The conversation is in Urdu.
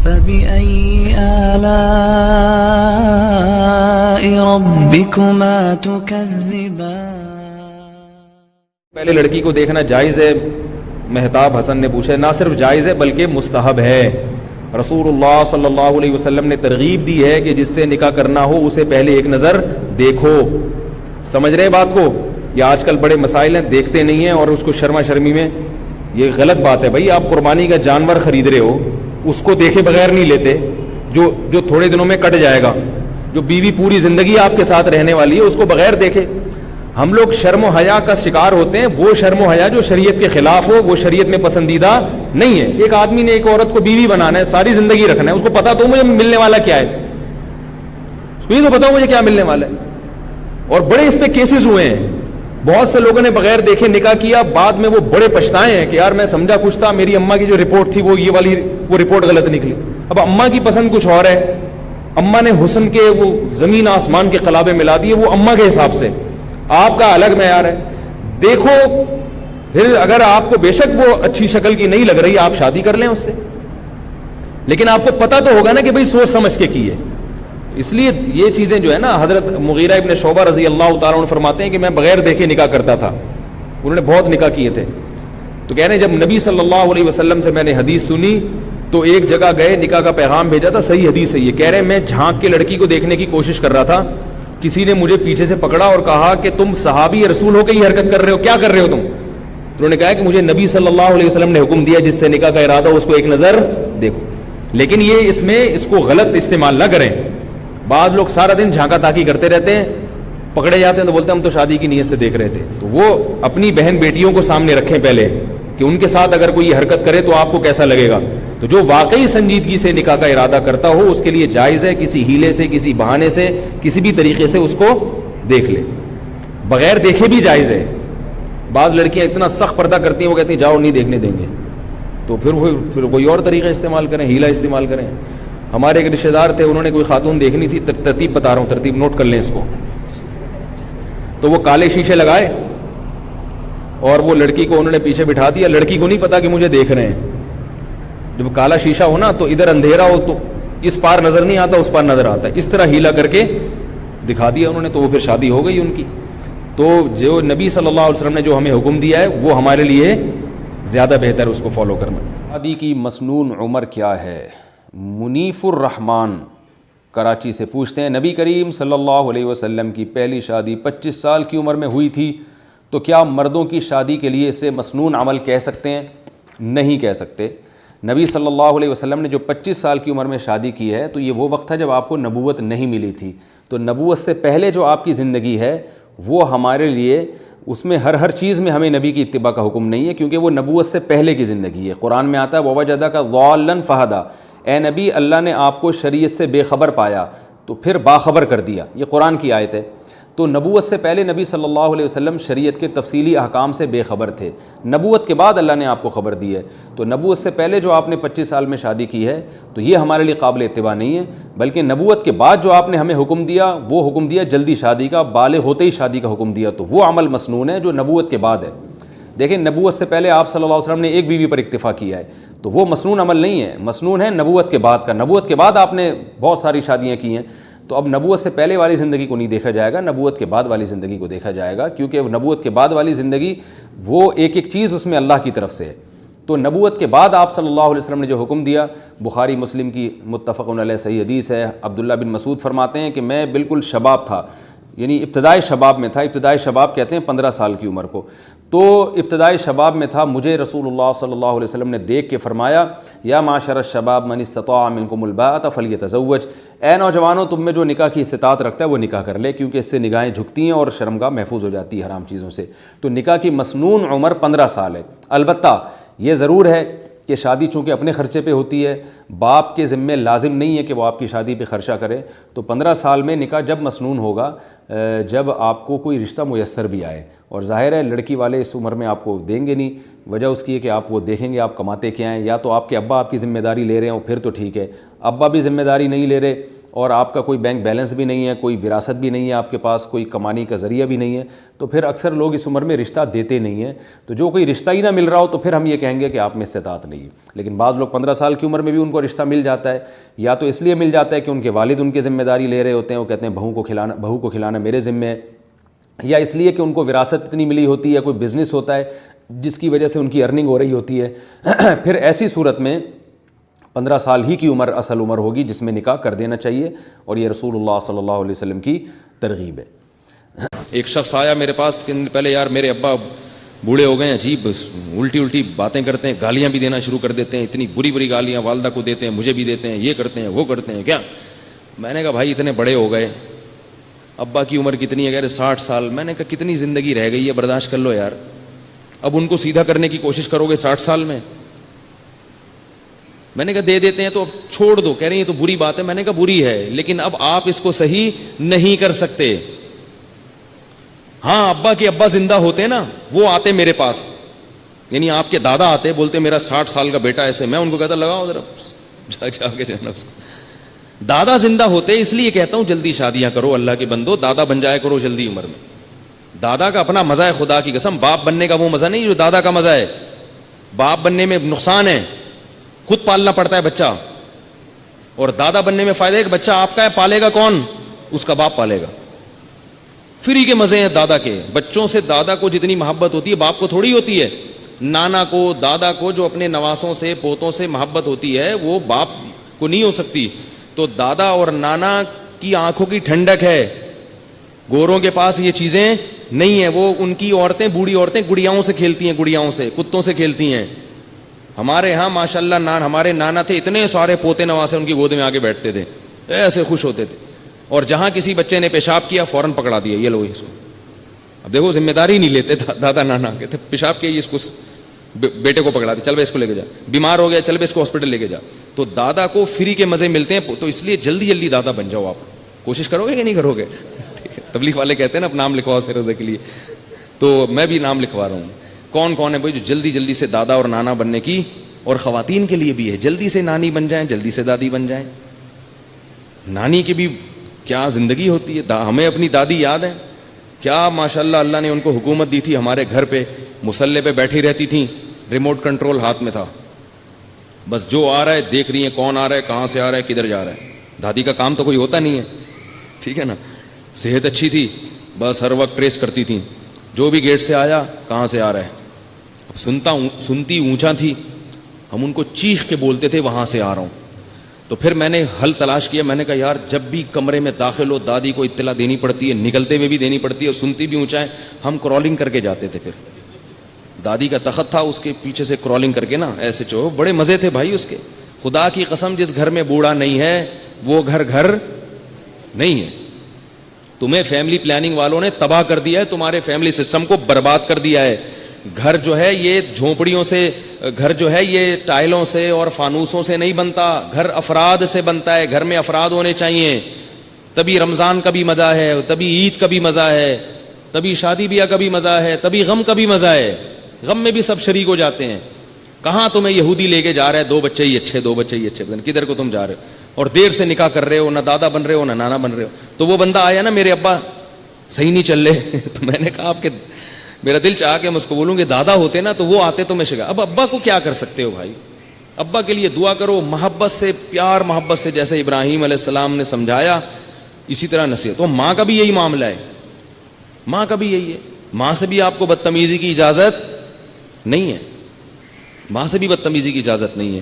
فبأي آلاء ربكما تكذبان. پہلے لڑکی کو دیکھنا جائز ہے؟ مہتاب حسن نے پوچھا. نہ صرف جائز ہے بلکہ مستحب ہے. رسول اللہ صلی اللہ علیہ وسلم نے ترغیب دی ہے کہ جس سے نکاح کرنا ہو اسے پہلے ایک نظر دیکھو. سمجھ رہے بات کو؟ یہ آج کل بڑے مسائل ہیں, دیکھتے نہیں ہیں اور اس کو شرما شرمی میں. یہ غلط بات ہے بھائی. آپ قربانی کا جانور خرید رہے ہو, اس کو دیکھے بغیر نہیں لیتے جو تھوڑے دنوں میں کٹ جائے گا. جو بیوی پوری زندگی آپ کے ساتھ رہنے والی ہے اس کو بغیر دیکھے. ہم لوگ شرم و حیا کا شکار ہوتے ہیں. وہ شرم و حیا جو شریعت کے خلاف ہو وہ شریعت میں پسندیدہ نہیں ہے. ایک آدمی نے ایک عورت کو بیوی بنانا ہے, ساری زندگی رکھنا ہے, اس کو پتا تو مجھے ملنے والا کیا ہے, اس کو یہ تو پتا مجھے کیا ملنے والا ہے. اور بڑے اس پہ کیسز ہوئے ہیں. بہت سے لوگوں نے بغیر دیکھے نکاح کیا, بعد میں وہ بڑے پچھتائے ہیں کہ یار میں سمجھا کچھ تھا, میری اماں کی جو رپورٹ تھی وہ یہ والی وہ رپورٹ غلط نکلی. اب اماں کی پسند کچھ اور ہے, اماں نے حسن کے وہ زمین آسمان کے قلابے ملا دیے, وہ اماں کے حساب سے, آپ کا الگ معیار ہے. دیکھو پھر اگر آپ کو بے شک وہ اچھی شکل کی نہیں لگ رہی آپ شادی کر لیں اس سے, لیکن آپ کو پتا تو ہوگا نا کہ بھئی سوچ سمجھ کے کی ہے. اس لیے یہ چیزیں جو ہے نا, حضرت مغیرہ ابن شعبہ رضی اللہ تعالیٰ عنہ فرماتے ہیں کہ میں بغیر دیکھے نکاح کرتا تھا. انہوں نے بہت نکاح کیے تھے. تو کہہ رہے ہیں جب نبی صلی اللہ علیہ وسلم سے میں نے حدیث سنی تو ایک جگہ گئے, نکاح کا پیغام بھیجا تھا. صحیح حدیث ہے یہ. کہہ رہے ہیں میں جھانک کے لڑکی کو دیکھنے کی کوشش کر رہا تھا, کسی نے مجھے پیچھے سے پکڑا اور کہا کہ تم صحابی رسول ہو کے یہ حرکت کر رہے ہو, کیا کر رہے ہو تم؟ انہوں نے کہا کہ مجھے نبی صلی اللہ علیہ وسلم نے حکم دیا جس سے نکاح کا ارادہ ہو اس کو ایک نظر دیکھو. لیکن یہ اس کو غلط استعمال نہ کریں. بعض لوگ سارا دن جھانکا تاکی کرتے رہتے ہیں, پکڑے جاتے ہیں تو بولتے ہیں ہم تو شادی کی نیت سے دیکھ رہے تھے. تو وہ اپنی بہن بیٹیوں کو سامنے رکھیں پہلے کہ ان کے ساتھ اگر کوئی حرکت کرے تو آپ کو کیسا لگے گا. تو جو واقعی سنجیدگی سے نکاح کا ارادہ کرتا ہو اس کے لیے جائز ہے کسی ہیلے سے, کسی بہانے سے, کسی بھی طریقے سے اس کو دیکھ لے. بغیر دیکھے بھی جائز ہے. بعض لڑکیاں اتنا سخت پردہ کرتی ہیں, وہ کہتی ہیں جاؤ نہیں دیکھنے دیں گے, تو پھر کوئی اور طریقہ استعمال کریں, ہیلا استعمال کریں. ہمارے ایک رشتے دار تھے, انہوں نے کوئی خاتون دیکھنی تھی, ترتیب بتا رہا ہوں, ترتیب نوٹ کر لیں اس کو. تو وہ کالے شیشے لگائے اور وہ لڑکی کو انہوں نے پیچھے بٹھا دیا. لڑکی کو نہیں پتا کہ مجھے دیکھ رہے ہیں. جب کالا شیشہ ہو نا تو ادھر اندھیرا ہو تو اس پار نظر نہیں آتا, اس پار نظر آتا ہے. اس طرح ہیلا کر کے دکھا دیا انہوں نے, تو وہ پھر شادی ہو گئی ان کی. تو جو نبی صلی اللہ علیہ وسلم نے جو ہمیں حکم دیا ہے وہ ہمارے لیے زیادہ بہتر ہے اس کو فالو کرنا. شادی کی مسنون عمر کیا ہے؟ منیف الرحمان کراچی سے پوچھتے ہیں نبی کریم صلی اللہ علیہ وسلم کی پہلی شادی 25 سال کی عمر میں ہوئی تھی, تو کیا مردوں کی شادی کے لیے اسے مسنون عمل کہہ سکتے ہیں؟ نہیں کہہ سکتے. نبی صلی اللہ علیہ وسلم نے جو 25 سال کی عمر میں شادی کی ہے تو یہ وہ وقت تھا جب آپ کو نبوت نہیں ملی تھی. تو نبوت سے پہلے جو آپ کی زندگی ہے وہ ہمارے لیے اس میں ہر چیز میں ہمیں نبی کی اتباع کا حکم نہیں ہے, کیونکہ وہ نبوت سے پہلے کی زندگی ہے. قرآن میں آتا ہے وَوَجَدَكَ ضَالًّا فَهَدَىٰ, اے نبی اللہ نے آپ کو شریعت سے بے خبر پایا تو پھر باخبر کر دیا. یہ قرآن کی آیت ہے. تو نبوت سے پہلے نبی صلی اللہ علیہ وسلم شریعت کے تفصیلی احکام سے بے خبر تھے. نبوت کے بعد اللہ نے آپ کو خبر دی ہے. تو نبوت سے پہلے جو آپ نے 25 سال میں شادی کی ہے تو یہ ہمارے لیے قابل اتباع نہیں ہے, بلکہ نبوت کے بعد جو آپ نے ہمیں حکم دیا وہ حکم دیا جلدی شادی کا, بالغ ہوتے ہی شادی کا حکم دیا, تو وہ عمل مسنون ہے جو نبوت کے بعد ہے. دیکھیں نبوت سے پہلے آپ صلی اللہ علیہ وسلم نے ایک بیوی پر اکتفا کیا ہے, تو وہ مسنون عمل نہیں ہے. مسنون ہے نبوت کے بعد کا. نبوت کے بعد آپ نے بہت ساری شادیاں کی ہیں, تو اب نبوت سے پہلے والی زندگی کو نہیں دیکھا جائے گا, نبوت کے بعد والی زندگی کو دیکھا جائے گا, کیونکہ نبوت کے بعد والی زندگی وہ ایک چیز اس میں اللہ کی طرف سے ہے. تو نبوت کے بعد آپ صلی اللہ علیہ وسلم نے جو حکم دیا, بخاری مسلم کی متفق علیہ صحیح حدیث ہے, عبداللہ بن مسعود فرماتے ہیں کہ میں بالکل شباب تھا, یعنی ابتدائی شباب میں تھا. ابتدائی شباب کہتے ہیں 15 سال کی عمر کو. تو ابتدائی شباب میں تھا, مجھے رسول اللہ صلی اللہ علیہ وسلم نے دیکھ کے فرمایا یا معاشر الشباب من استطاع منکم الباءۃ فلیتزوج, اے نوجوانوں تم میں جو نکاح کی استطاعت رکھتا ہے وہ نکاح کر لے, کیونکہ اس سے نگاہیں جھکتی ہیں اور شرمگاہ محفوظ ہو جاتی ہے حرام چیزوں سے. تو نکاح کی مسنون عمر 15 سال ہے. البتہ یہ ضرور ہے کہ شادی چونکہ اپنے خرچے پہ ہوتی ہے, باپ کے ذمے لازم نہیں ہے کہ وہ آپ کی شادی پہ خرچہ کرے. تو 15 سال میں نکاح جب مسنون ہوگا جب آپ کو کوئی رشتہ میسر بھی آئے, اور ظاہر ہے لڑکی والے اس عمر میں آپ کو دیں گے نہیں, وجہ اس کی ہے کہ آپ وہ دیکھیں گے آپ کماتے کیا ہیں, یا تو آپ کے ابا آپ کی ذمہ داری لے رہے ہوں پھر تو ٹھیک ہے, ابا بھی ذمہ داری نہیں لے رہے اور آپ کا کوئی بینک بیلنس بھی نہیں ہے, کوئی وراثت بھی نہیں ہے آپ کے پاس, کوئی کمانے کا ذریعہ بھی نہیں ہے, تو پھر اکثر لوگ اس عمر میں رشتہ دیتے نہیں ہیں. تو جو کوئی رشتہ ہی نہ مل رہا ہو تو پھر ہم یہ کہیں گے کہ آپ میں استطاعت نہیں ہے. لیکن بعض لوگ 15 سال کی عمر میں بھی ان کو رشتہ مل جاتا ہے, یا تو اس لیے مل جاتا ہے کہ ان کے والد ان کی ذمہ داری لے رہے ہوتے ہیں, وہ کہتے ہیں بہو کو کھلانا میرے ذمہ ہے, یا اس لیے کہ ان کو وراثت اتنی ملی ہوتی ہے, کوئی بزنس ہوتا ہے جس کی وجہ سے ان کی ارننگ ہو رہی ہوتی ہے. پھر ایسی صورت میں 15 سال ہی کی عمر اصل عمر ہوگی جس میں نکاح کر دینا چاہیے, اور یہ رسول اللہ صلی اللہ علیہ وسلم کی ترغیب ہے. ایک شخص آیا میرے پاس پہلے, یار میرے ابا بوڑھے ہو گئے ہیں, عجیب الٹی باتیں کرتے ہیں, گالیاں بھی دینا شروع کر دیتے ہیں, اتنی بری گالیاں والدہ کو دیتے ہیں, مجھے بھی دیتے ہیں, یہ کرتے ہیں وہ کرتے ہیں. کیا میں نے کہا بھائی اتنے بڑے ہو گئے, ابا کی عمر کتنی ہے, کہہ رہے 60 سال. میں نے کہا کتنی زندگی رہ گئی ہے, برداشت کر لو یار, اب ان کو سیدھا کرنے کی کوشش کرو گے 60 سال میں. میں نے کہا دے دیتے ہیں تو اب چھوڑ دو. کہہ رہے ہیں یہ تو بری بات ہے. میں نے کہا بری ہے, لیکن اب آپ اس کو صحیح نہیں کر سکتے. ہاں ابا کے ابا زندہ ہوتے نا, وہ آتے میرے پاس, یعنی آپ کے دادا آتے, بولتے میرا 60 سال کا بیٹا ایسے. میں ان کو کہتا لگاؤ ذرا جا کے جانا اس کو. دادا زندہ ہوتے, اس لیے کہتا ہوں جلدی شادیاں کرو اللہ کے بندو, دادا بن جایا کرو جلدی عمر میں. دادا کا اپنا مزہ ہے, خدا کی قسم. باپ بننے کا وہ مزہ نہیں جو دادا کا مزہ ہے. باپ بننے میں نقصان ہے, خود پالنا پڑتا ہے بچہ, اور دادا بننے میں فائدہ ہے کہ بچہ آپ کا ہے, پالے گا کون, اس کا باپ پالے گا. فری کے مزے ہیں دادا کے. بچوں سے دادا کو جتنی محبت ہوتی ہے باپ کو تھوڑی ہوتی ہے. نانا کو, دادا کو جو اپنے نواسوں سے پوتوں سے محبت ہوتی ہے وہ باپ کو نہیں ہو سکتی. تو دادا اور نانا کی آنکھوں کی ٹھنڈک ہے, گوروں کے پاس یہ چیزیں نہیں ہیں. وہ ان کی عورتیں, بوڑھی عورتیں گڑیاؤں سے کھیلتی ہیں, گڑیاؤں سے, کتوں سے کھیلتی ہیں. ہمارے ہاں ماشاءاللہ ہمارے نانا تھے, اتنے سارے پوتے نواسے ان کی گود میں آگے بیٹھتے تھے, ایسے خوش ہوتے تھے. اور جہاں کسی بچے نے پیشاب کیا فوراً پکڑا دیا, یہ لو اس کو. اب دیکھو ذمہ داری نہیں لیتے دادا نانا, کہتے پیشاب کیا, اس کو بیٹے کو پکڑا دیا, چل بھائی اس کو لے کے جا. بیمار ہو گیا, چل بھائی اس کو ہاسپٹل لے کے جا. تو دادا کو فری کے مزے ملتے ہیں. تو اس لیے جلدی دادا بن جاؤ. آپ کوشش کرو گے کہ نہیں کرو گے؟ تبلیغ والے کہتے ہیں نا اب نام لکھواؤ سے روزے کے لیے, تو میں بھی نام لکھوا رہا ہوں. کون کون ہے بھائی جو جلدی سے دادا اور نانا بننے کی, اور خواتین کے لیے بھی ہے, جلدی سے نانی بن جائیں, جلدی سے دادی بن جائیں. نانی کی بھی کیا زندگی ہوتی ہے. ہمیں اپنی دادی یاد ہے, کیا ماشاءاللہ اللہ نے ان کو حکومت دی تھی. ہمارے گھر پہ مصلے پہ بیٹھی رہتی تھیں, ریموٹ کنٹرول ہاتھ میں تھا, بس جو آ رہا ہے دیکھ رہی ہیں, کون آ رہا ہے, کہاں سے آ رہا ہے, کدھر جا رہا ہے. دادی کا کام تو کوئی ہوتا نہیں ہے, ٹھیک ہے نا. صحت اچھی تھی, بس ہر وقت ٹریس کرتی تھیں, جو بھی گیٹ سے آیا کہاں سے آ رہا ہے. اب سنتی اونچا تھی, ہم ان کو چیخ کے بولتے تھے وہاں سے آ رہا ہوں. تو پھر میں نے حل تلاش کیا. میں نے کہا یار جب بھی کمرے میں داخل ہو دادی کو اطلاع دینی پڑتی ہے, نکلتے ہوئے بھی دینی پڑتی ہے, اور سنتی بھی اونچا ہے. ہم کرالنگ کر کے جاتے تھے. پھر دادی کا تخت تھا, اس کے پیچھے سے کرالنگ کر کے نا ایسے بڑے مزے تھے بھائی اس کے. خدا کی قسم جس گھر میں بوڑھا نہیں ہے وہ گھر نہیں ہے. تمہیں فیملی پلاننگ والوں نے تباہ کر دیا ہے, تمہارے فیملی سسٹم کو برباد کر دیا ہے. گھر جو ہے یہ جھونپڑیوں سے, گھر جو ہے یہ ٹائلوں سے اور فانوسوں سے نہیں بنتا. گھر افراد سے بنتا ہے. گھر میں افراد ہونے چاہیے, تبھی رمضان کا بھی مزہ ہے, تبھی عید کا بھی مزہ ہے, تبھی شادی بیاہ کا بھی مزہ ہے, تبھی غم کا بھی مزہ ہے. غم میں بھی سب شریک ہو جاتے ہیں. کہاں تمہیں یہودی لے کے جا رہا ہے, 2 بچے ہی اچھے, 2 بچے ہی اچھے, کدھر کو تم جا رہے ہو, اور دیر سے نکاح کر رہے ہو, نہ دادا بن رہے ہو نہ نانا بن رہے ہو. تو وہ بندہ آیا نا, میرے ابا صحیح نہیں چل رہے. تو میں نے کہا آپ کے, میرا دل چاہ کے میں اس کو بولوں گے دادا ہوتے نا تو وہ آتے تو میں شکا. اب ابا کو کیا کر سکتے ہو بھائی, ابا کے لیے دعا کرو محبت سے, پیار محبت سے, جیسے ابراہیم علیہ السلام نے سمجھایا اسی طرح نصیحت. تو ماں کا بھی یہی معاملہ ہے, ماں کا بھی یہی ہے. ماں سے بھی آپ کو بدتمیزی کی اجازت نہیں ہے, ماں سے بھی بدتمیزی کی اجازت نہیں ہے.